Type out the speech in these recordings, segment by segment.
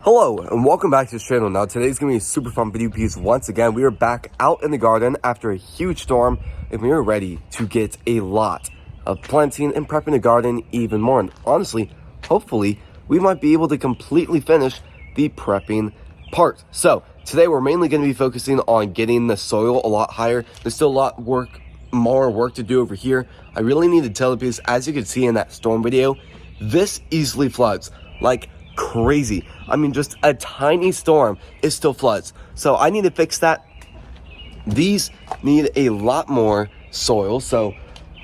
Hello and welcome back to this channel. Now today's gonna be a super fun video piece. Once again, we are back out in the garden after a huge storm and we are ready to get a lot of planting and prepping the garden even more. And honestly, hopefully we might be able to completely finish the prepping part. So today we're mainly going to be focusing on getting the soil a lot higher. There's still a lot more work to do over here. I really need to tell the piece, as you can see in that storm video, this easily floods like crazy. I mean, just a tiny storm, it still floods. So I need to fix that. These need a lot more soil. So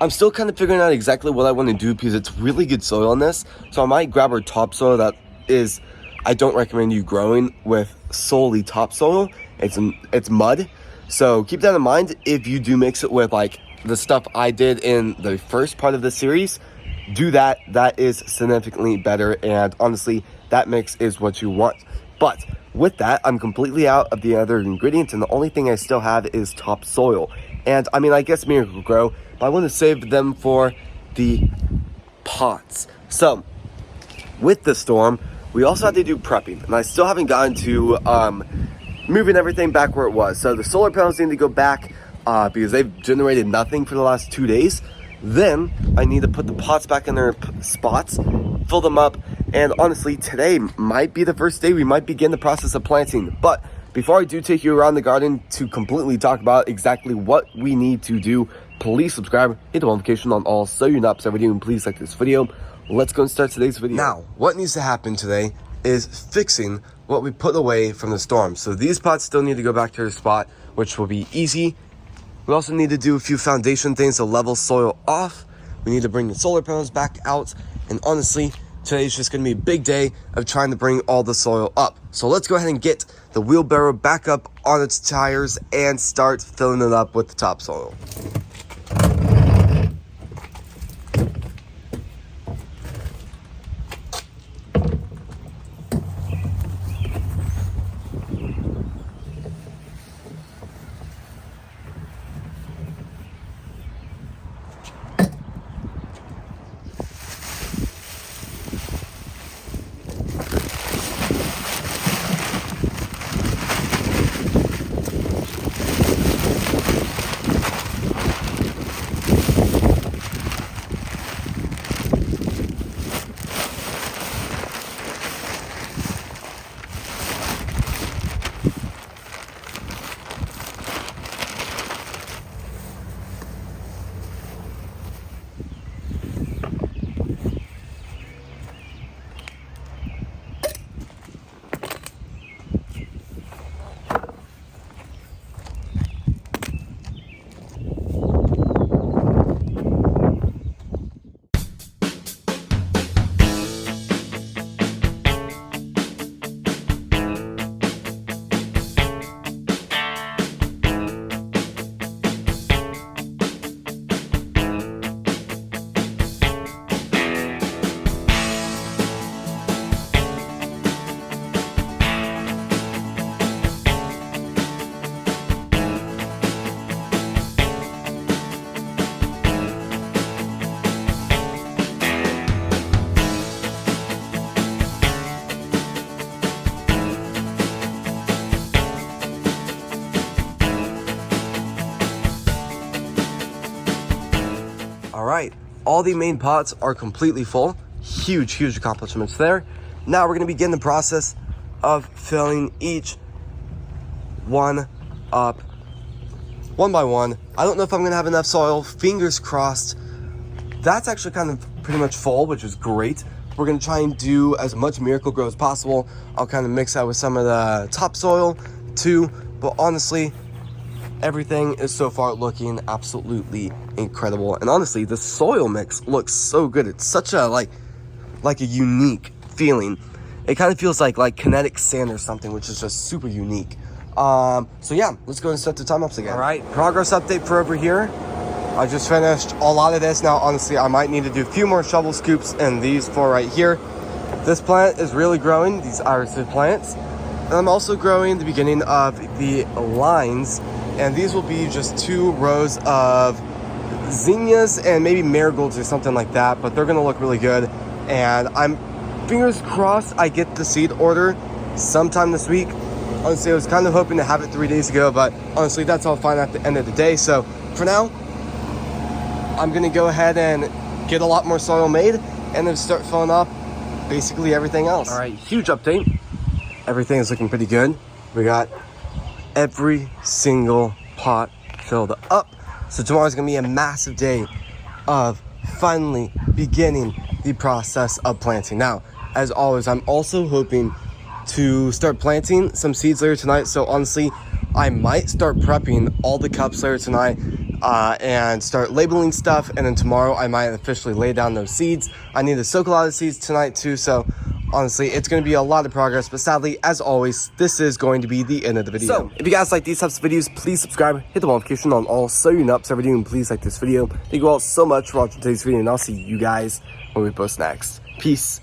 I'm still kind of figuring out exactly what I want to do because it's really good soil in this. So I might grab our topsoil that is, I don't recommend you growing with solely topsoil. It's mud. So keep that in mind. If you do mix it with like the stuff I did in the first part of the series, do that. That is significantly better. And honestly, that mix is what you want. But with that, I'm completely out of the other ingredients, and the only thing I still have is topsoil. And I mean, I guess Miracle-Gro, but I want to save them for the pots. So with the storm, we also had to do prepping, and I still haven't gotten to moving everything back where it was. So the solar panels need to go back because they've generated nothing for the last 2 days. Then I need to put the pots back in their spots, fill them up, and honestly, today might be the first day we might begin the process of planting. But before I do take you around the garden to completely talk about exactly what we need to do, please subscribe, hit the notification on all so you're not upset video, and please like this video. Let's go and start today's video. Now, what needs to happen today is fixing what we put away from the storm. So these pots still need to go back to their spot, which will be easy. We also need to do a few foundation things to level soil off. We need to bring the solar panels back out. And honestly, today's just going to be a big day of trying to bring all the soil up. So let's go ahead and get the wheelbarrow back up on its tires and start filling it up with the topsoil. Alright, all the main pots are completely full. Huge accomplishments there. Now we're going to begin the process of filling each one up one by one. I don't know if I'm going to have enough soil. Fingers crossed. That's actually kind of pretty much full, which is great. We're going to try and do as much Miracle-Gro as possible. I'll kind of mix that with some of the topsoil too. But honestly, everything is so far looking absolutely incredible. And honestly, the soil mix looks so good. It's such a like a unique feeling. It kind of feels like kinetic sand or something, which is just super unique. So yeah, let's go and set the time lapse again. All right, progress update for over here. I just finished a lot of this. Now honestly, I might need to do a few more shovel scoops in these four right here. This plant is really growing, these iris plants. And I'm also growing the beginning of the lines, and these will be just 2 rows of zinnias and maybe marigolds or something like that, but they're gonna look really good. And I'm fingers crossed I get the seed order sometime this week. Honestly, I was kind of hoping to have it 3 days ago, but honestly, that's all fine at the end of the day. So for now, I'm gonna go ahead and get a lot more soil made and then start filling up basically everything else. All right, huge update. Everything is looking pretty good. We got every single pot filled up. So tomorrow's gonna be a massive day of finally beginning the process of planting. Now, as always, I'm also hoping to start planting some seeds later tonight. So honestly, I might start prepping all the cups later tonight and start labeling stuff. And then tomorrow I might officially lay down those seeds. I need to soak a lot of seeds tonight too. So honestly, it's going to be a lot of progress, but sadly, as always, this is going to be the end of the video. So, if you guys like these types of videos, please subscribe, hit the notification on all so you know up every day, and please like this video. Thank you all so much for watching today's video, and I'll see you guys when we post next. Peace.